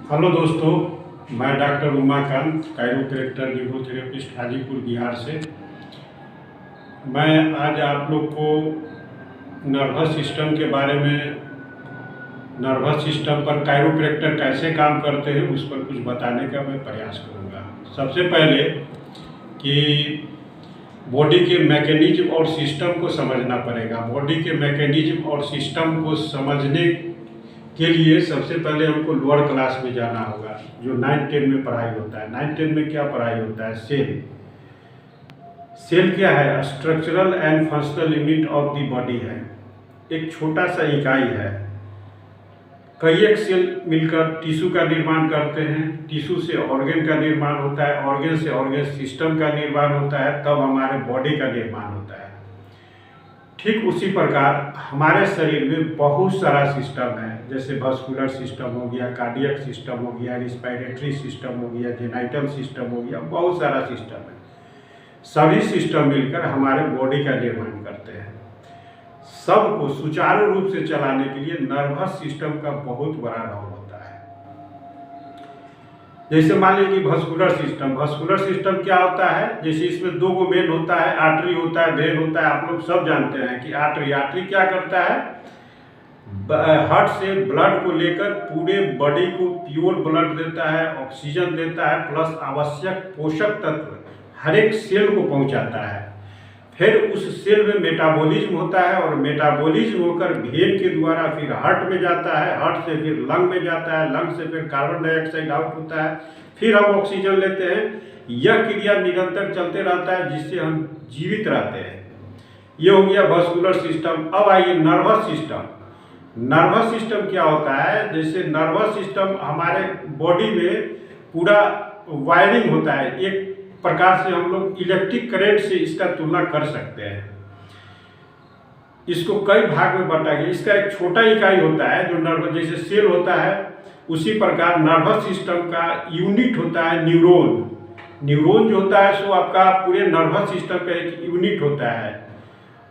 Hello दोस्तों, मैं doctor Umakant, chiropractor neurotherapist Hajipur Bihar से। मैं आज आप लोग को नर्वस सिस्टम के बारे में, नर्वस सिस्टम पर कायरोप्रैक्टर कैसे काम करते हैं उस पर कुछ बताने का मैं प्रयास करूंगा। सबसे पहले कि बॉडी के मैकेनिज्म और सिस्टम को समझना पड़ेगा। बॉडी के मैकेनिज्म और सिस्टम को समझने के लिए सबसे पहले हमको लोअर क्लास में जाना होगा, जो 9-10 में पढ़ाई होता है। 9-10 में क्या पढ़ाई होता है? सेल क्या है? Structural and functional unit of the body है। एक छोटा सा इकाई है। कई एक सेल मिलकर टिश्यू का निर्माण करते हैं, टिश्यू से ऑर्गन का निर्माण होता है, ऑर्गन से ऑर्गन सिस्टम का निर्माण होता है, तब हमारे बॉडी का निर्माण होता है। ठीक उसी प्रकार हमारे शरीर में बहुत सारा सिस्टम है, जैसे वस्कुलर सिस्टम हो गया, कार्डियक सिस्टम हो गया, रिस्पायरेटरी सिस्टम हो गया, जेनाइटल सिस्टम हो गया, बहुत सारा सिस्टम है। सभी सिस्टम मिलकर हमारे बॉडी का निर्माण करते हैं। सबको सुचारू रूप से चलाने के लिए नर्वस सिस्टम का बहुत बड़ा रोल होता है। जैसे मान लीजिए कि वस्कुलर सिस्टम क्या होता है? जैसे इसमें दो गो मेन होता है, आर्टरी होता है, वेन होता है। आप लोग सब जानते हैं कि आर्टरी क्या करता है? हार्ट से ब्लड को लेकर पूरे बॉडी को प्योर ब्लड देता है, ऑक्सीजन देता है, प्लस आवश्यक पोषक तत्व हर एक सेल को पहुंचाता है। फिर उस सेल में मेटाबॉलिज्म होता है और मेटाबॉलिज्म होकर वेन के द्वारा फिर हार्ट में जाता है, हार्ट से फिर लंग में जाता है, लंग से फिर कार्बन डाइऑक्साइड आउट होता है, फिर हम ऑक्सीजन लेते हैं। यह क्रिया निरंतर चलते रहता है, जिससे हम जीवित रहते हैं। ये हो गया वस्कुलर सिस्टम। अब आइए नर्वस सिस्टम। नर्वस सिस्टम क्या होता है? जैसे नर्वस सिस्टम हमारे बॉडी में पूरा वायरिंग होता है। एक प्रकार से हम लोग इलेक्ट्रिक करंट से इसका तुलना कर सकते हैं। इसको कई भाग में बांटा गया। इसका एक छोटा इकाई होता है जो नर्वस, जैसे सेल होता है उसी प्रकार नर्वस सिस्टम का यूनिट होता है न्यूरॉन। न्यूरॉन जो होता है सो आपका पूरे नर्वस सिस्टम का एक यूनिट होता है।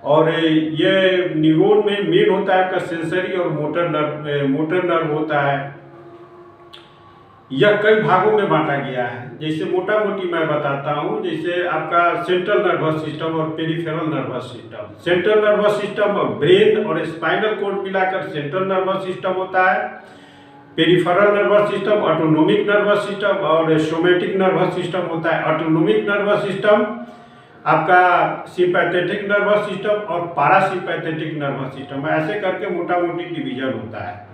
और ये न्यूरॉन में मेन होता है आपका सेंसरी और मोटर नर्व होता है। यह कई भागों में बांटा गया है। जैसे मोटा मोटी मैं बताता हूँ, जैसे आपका सेंट्रल नर्वस सिस्टम और peripheral nervous system. Central nervous system और ब्रेन और स्पाइनल कॉर्ड मिलाकर सेंट्रल नर्वस सिस्टम होता है। Peripheral nervous system autonomic nervous system और सोमैटिक नर्वस सिस्टम होता है। ऑटोनोमिक नर्वस सिस्टम आपका सिंपैथेटिक नर्वस सिस्टम और पारासिम्पैथेटिक नर्वस सिस्टम, ऐसे करके मोटा मोटी डिवीजन होता है।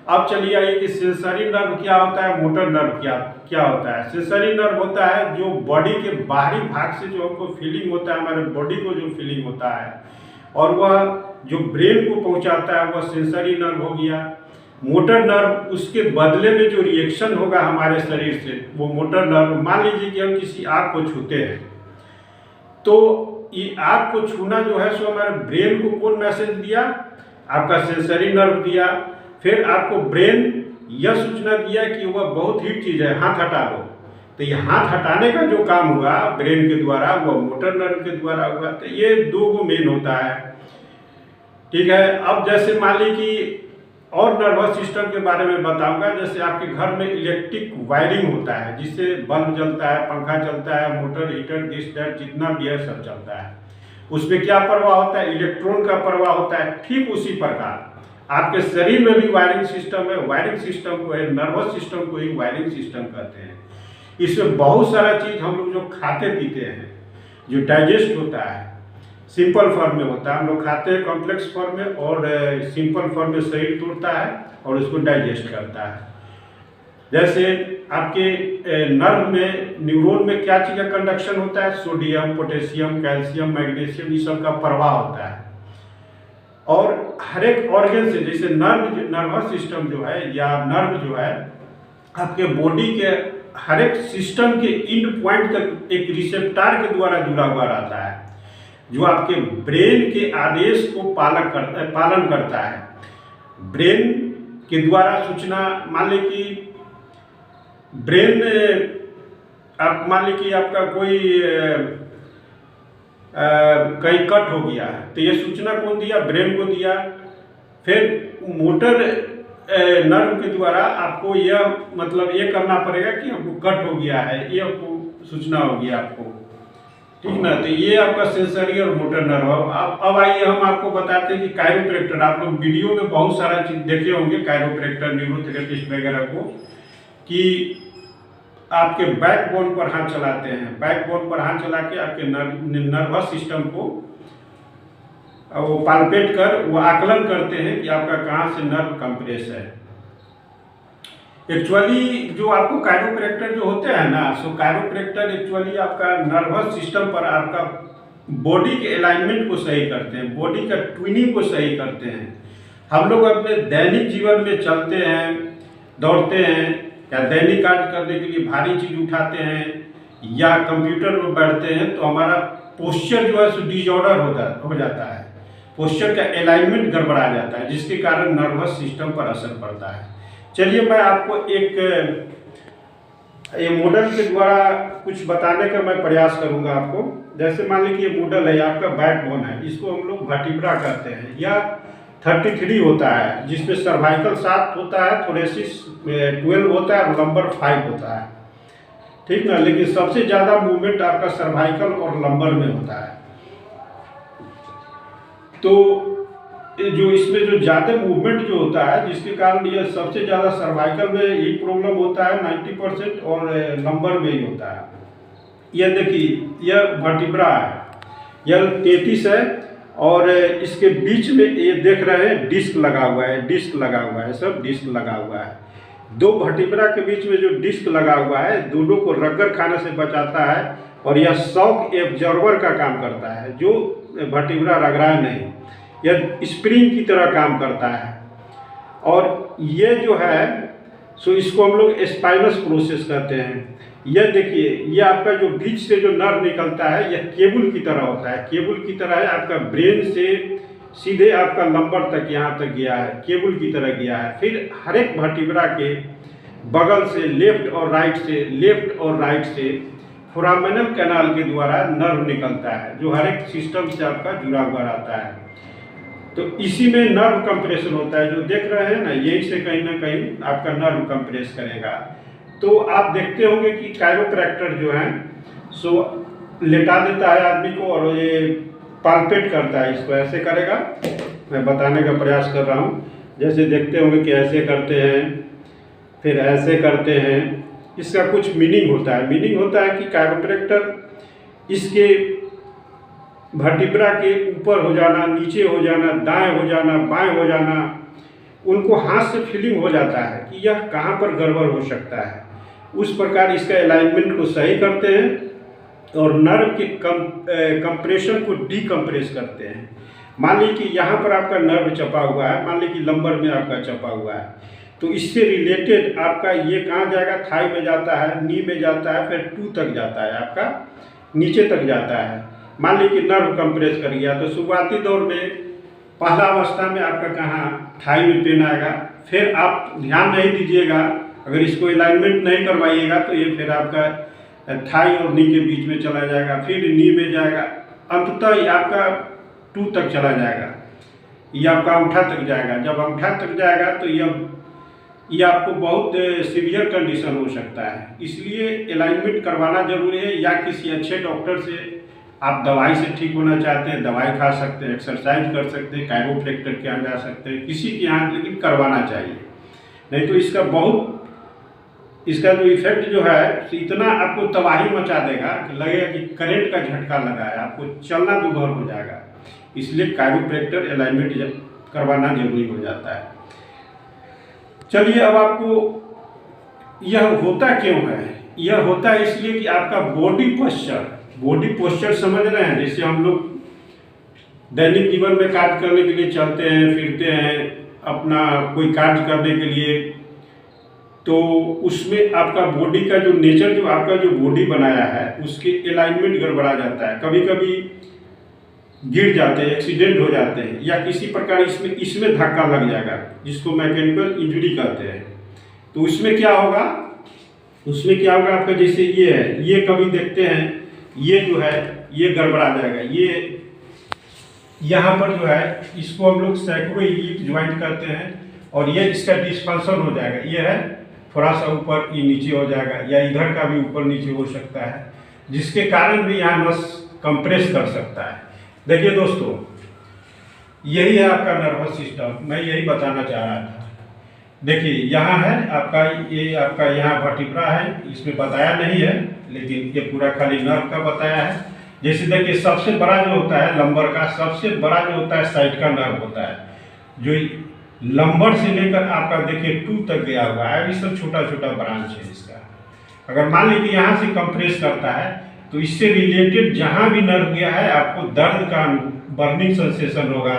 अब चलिए आइए कि सेंसरी नर्व क्या होता है, मोटर नर्व क्या होता है। सेंसरी नर्व होता है जो बॉडी के बाहरी भाग से जो हमको फीलिंग होता है, हमारे बॉडी को जो फीलिंग होता है, और वह जो ब्रेन को पहुंचाता है, वह सेंसरी नर्व हो गया। मोटर नर्व उसके बदले में जो रिएक्शन होगा हमारे शरीर से, वो मोटर नर्व। मान लीजिए कि हम किसी आग को छूते हैं, तो ये आग को छूना जो है सो हमारे ब्रेन को कौन मैसेज दिया? आपका सेंसरी नर्व दिया। फिर आपको ब्रेन यह सूचना दिया कि वह बहुत हीट चीज़ है, हाथ हटा लो। तो ये हाथ हटाने का जो काम हुआ ब्रेन के द्वारा, वह मोटर नर्व के द्वारा हुआ। तो ये दो गो मेन होता है, ठीक है। अब जैसे मान ली कि और नर्वस सिस्टम के बारे में बताऊंगा। जैसे आपके घर में इलेक्ट्रिक वायरिंग होता है, जिससे बल्ब जलता है, पंखा चलता है, मोटर हीटर दिस दैट जितना भी है सब चलता है। उसमें क्या प्रवाह होता है? इलेक्ट्रॉन का प्रवाह होता है। ठीक उसी प्रकार आपके शरीर में भी वायरिंग सिस्टम है। वायरिंग सिस्टम को है, नर्वस सिस्टम को ही वायरिंग सिस्टम कहते हैं। इसमें बहुत सारा चीज़ हम लोग जो खाते पीते हैं, जो डाइजेस्ट होता है, सिंपल फॉर्म में होता है। हम लोग खाते हैं कॉम्प्लेक्स फॉर्म में, और सिंपल फॉर्म में शरीर तोड़ता है और उसको डाइजेस्ट करता है। जैसे आपके नर्व में, न्यूरॉन में क्या चीज़ का कंडक्शन होता है? सोडियम, पोटेशियम, कैल्शियम, मैग्नीशियम, ये सब का प्रवाह होता है। और हर एक ऑर्गन से, जैसे नर्वस सिस्टम जो है या नर्व जो है, आपके बॉडी के हर एक सिस्टम के इंड पॉइंट तक एक रिसेप्टर के द्वारा जुड़ा हुआ रहता है, जो आपके ब्रेन के आदेश को पालन करता है। ब्रेन के द्वारा सूचना, मान ली कि ब्रेन, आप मान ली कि आपका कोई कहीं कट हो गया है, तो ये सूचना कौन दिया? ब्रेन को दिया। फिर मोटर नर्व के द्वारा आपको यह मतलब ये करना पड़ेगा कि आपको कट हो गया है, ये आपको सूचना होगी आपको, ठीक ना। तो ये आपका सेंसरी और मोटर नर्व। अब आइए हम आपको बताते हैं कि कायरोप्रैक्टर, आप लोग वीडियो में बहुत सारा चीज देखे होंगे कायरोप्रैक्टर, न्यूरोथेरेपिस्ट वगैरह को, कि आपके बैकबोन पर हाथ चलाते हैं, बैकबोन पर हाथ चला के आपके नर्वस सिस्टम को वो पाल्पेट कर वो आकलन करते हैं कि आपका कहाँ से नर्व कंप्रेस है। एक्चुअली जो आपको कायरोप्रैक्टर जो होते हैं ना, सो कायरोप्रैक्टर एक्चुअली आपका नर्वस सिस्टम पर आपका बॉडी के अलाइनमेंट को सही करते हैं, बॉडी का ट्विनिंग को सही करते हैं। हम लोग अपने दैनिक जीवन में चलते हैं, दौड़ते हैं, या दैनिक कार्य करने के लिए भारी चीज उठाते हैं या कंप्यूटर में बैठते हैं, तो हमारा पोस्चर जो है सो डिसऑर्डर हो जाता है, पोस्चर का अलाइनमेंट गड़बड़ा जाता है, जिसके कारण नर्वस सिस्टम पर असर पड़ता है। चलिए मैं आपको एक ये मॉडल के द्वारा कुछ बताने का मैं प्रयास करूंगा आपको। जैसे मान लीजिए ये मॉडल है, आपका बैकबोन है, इसको हम लोग वर्टिब्रा कहते हैं, या 33 होता है, जिसमें सर्वाइकल 7 होता है, थोरेसिस 12 होता है और लंबर 5 होता है, ठीक ना। लेकिन सबसे ज़्यादा मूवमेंट आपका सर्वाइकल और लंबर में होता है। तो जो इसमें जो ज़्यादा मूवमेंट जो होता है, जिसके कारण यह सबसे ज़्यादा सर्वाइकल में यही प्रॉब्लम होता है 90%, और लंबर में ही होता है। यह देखिए यह वर्टिब्रा है, यह 33 है, और इसके बीच में ये देख रहे हैं डिस्क लगा हुआ है, डिस्क लगा हुआ है, सब डिस्क लगा हुआ है। दो वर्टिब्रा के बीच में जो डिस्क लगा हुआ है, दोनों को रगड़ खाने से बचाता है, और यह शॉक एब्जॉर्बर का काम करता है, जो वर्टिब्रा रगड़ाए नहीं, यह स्प्रिंग की तरह काम करता है। और ये जो है सो इसको हम लोग स्पाइनस प्रोसेस कहते हैं। यह देखिए, ये आपका जो बीच से जो नर्व निकलता है, यह केबल की तरह होता है, केबल की तरह है, आपका ब्रेन से सीधे आपका लंबर तक यहाँ तक गया है, केबल की तरह गया है। फिर हर एक वर्टिब्रा के बगल से लेफ्ट और राइट से फोरामेनल कैनाल के द्वारा नर्व निकलता है, जो हर एक सिस्टम से आपका जुड़ा हुआ रहता है। तो इसी में नर्व कंप्रेशन होता है, जो देख रहे हैं ना, यही से कहीं ना कहीं आपका नर्व कंप्रेस करेगा। तो आप देखते होंगे कि कायरोप्रैक्टर जो है सो लेटा देता है आदमी को, और ये पाल्पेट करता है, इसको ऐसे करेगा, मैं बताने का प्रयास कर रहा हूँ। जैसे देखते होंगे कि ऐसे करते हैं, फिर ऐसे करते हैं। इसका कुछ मीनिंग होता है, मीनिंग होता है कि कायरोप्रैक्टर इसके वर्टिब्रा के ऊपर हो जाना, नीचे हो जाना, दाएं हो जाना, बाएं हो जाना, उनको हाथ से फीलिंग हो जाता है कि यह कहाँ पर गड़बड़ हो सकता है। उस प्रकार इसका अलाइनमेंट को सही करते हैं और नर्व के कंप्रेशन को डीकम्प्रेस करते हैं। मान लीजिए कि यहाँ पर आपका नर्व चपा हुआ है, मान लीजिए कि लंबर में आपका चपा हुआ है, तो इससे रिलेटेड आपका ये कहाँ जाएगा, थाई में जाता है, नी में जाता है, फिर टू तक जाता है, आपका नीचे तक जाता है। मान लीजिए कि नर्व कंप्रेस कर गया, तो शुरुआती दौर में पहला अवस्था में आपका कहाँ थाई में पेन आएगा, फिर आप ध्यान नहीं दीजिएगा, अगर इसको अलाइनमेंट नहीं करवाइएगा तो ये फिर आपका थाई और नी के बीच में चला जाएगा, फिर नी में जाएगा, अंततः ये आपका टू तक चला जाएगा, ये आपका अंगूठा तक जाएगा। जब अंगूठा तक जाएगा तो ये आपको बहुत सीवियर कंडीशन हो सकता है, इसलिए अलाइनमेंट करवाना जरूरी है। या किसी अच्छे डॉक्टर से आप दवाई से ठीक होना चाहते हैं, दवाई खा सकते हैं, एक्सरसाइज कर सकते हैं, कायरोप्रैक्टर के यहाँ जा सकते हैं, किसी के यहाँ, लेकिन करवाना चाहिए। नहीं तो इसका जो इफेक्ट जो है इतना आपको तबाही मचा देगा कि लगेगा कि करंट का झटका लगा है, आपको चलना दुभर हो जाएगा। इसलिए कायरोप्रैक्टर अलाइनमेंट करवाना जरूरी हो जाता है। चलिए अब आपको यह होता क्यों है, यह होता है इसलिए कि आपका बॉडी पोस्चर समझ रहे हैं। जैसे हम लोग दैनिक जीवन में कार्य करने के लिए चलते हैं फिरते हैं, अपना कोई कार्य करने के लिए, तो उसमें आपका बॉडी का जो नेचर, जो आपका जो बॉडी बनाया है, उसके अलाइनमेंट गड़बड़ा जाता है। कभी कभी गिर जाते हैं, एक्सीडेंट हो जाते हैं, या किसी प्रकार इसमें धक्का लग जाएगा, जिसको मैकेनिकल इंजरी कहते हैं। तो उसमें क्या होगा आपका, जैसे ये है, ये कभी देखते हैं ये जो है ये गड़बड़ा जाएगा, ये यहाँ पर जो है इसको हम लोग सैक्रोइलिक ज्वाइंट कहते हैं, और ये इसका डिस्फंक्शन हो जाएगा। ये है थोड़ा सा ऊपर ये नीचे हो जाएगा, या इधर का भी ऊपर नीचे हो सकता है, जिसके कारण भी यहाँ नस कंप्रेस कर सकता है। देखिए दोस्तों, यही है आपका नर्वस सिस्टम, मैं यही बताना चाह रहा था। देखिए यहाँ है आपका, ये आपका यहाँ वर्टिब्रा है, इसमें बताया नहीं है, लेकिन ये पूरा खाली नर्व का बताया है। जैसे देखिए सबसे बड़ा जो होता है लंबर का, सबसे बड़ा जो होता है साइड का नर्व होता है, जो लंबर से लेकर आपका देखिए टू तक गया हुआ है। ये सब छोटा छोटा ब्रांच है इसका। अगर मान लीजिए कि यहाँ से कंप्रेस करता है तो इससे रिलेटेड जहाँ भी नर्व गया है आपको दर्द का बर्निंग सेंसेशन होगा,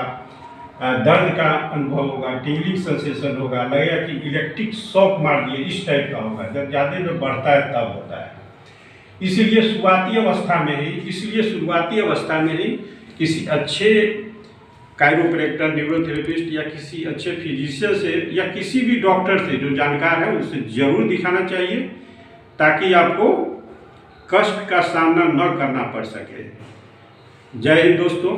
दर्द का अनुभव होगा, टिंगलिंग सेंसेशन होगा, लगेगा कि इलेक्ट्रिक शॉक मार दिए, इस टाइप का होगा। जब ज़्यादा में बढ़ता है तब होता है। इसलिए शुरुआती अवस्था में ही किसी अच्छे कायरोप्रैक्टर, न्यूरोथेरेपिस्ट या किसी अच्छे फिजिशियन से या किसी भी डॉक्टर से जो जानकार है उससे ज़रूर दिखाना चाहिए, ताकि आपको कष्ट का सामना न करना पड़ सके। जय हिंद दोस्तों।